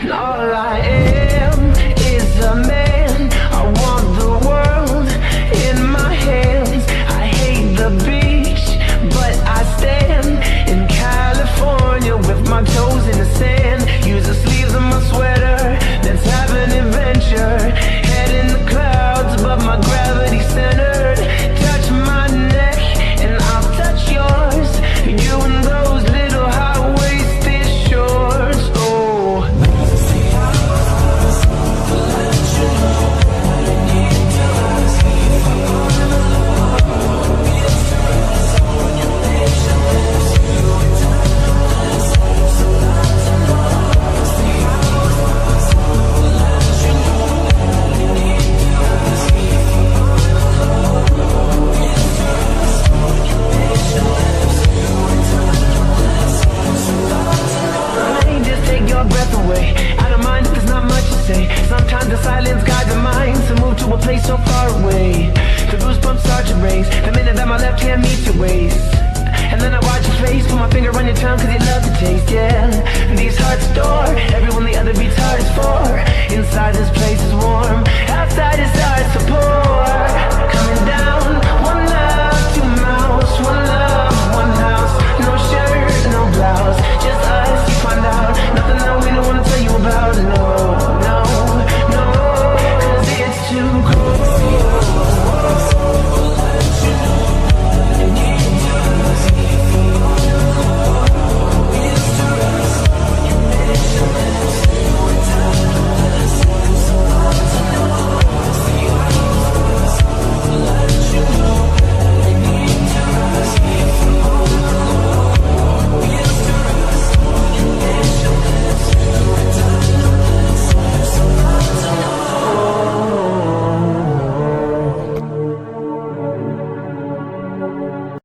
And all I am is a man. I want the world in my hands. I hate the beach, but I stand in California with my toes in the sand. Use the sleeves of my sweater, let's have an adventure. Head in the clouds, but my gravity centered. Touch my neck and I'll touch yours. You and those little high-waisted shorts. Oh, sometimes the silence guides the mind to move to a place so far away. The goosebumps start to raise the minute that my left hand meets your waist. And then I watch your face, put my finger on your tongue cause you love the taste, yeah. And these hearts adore everyone the other beats hard is for. Inside this place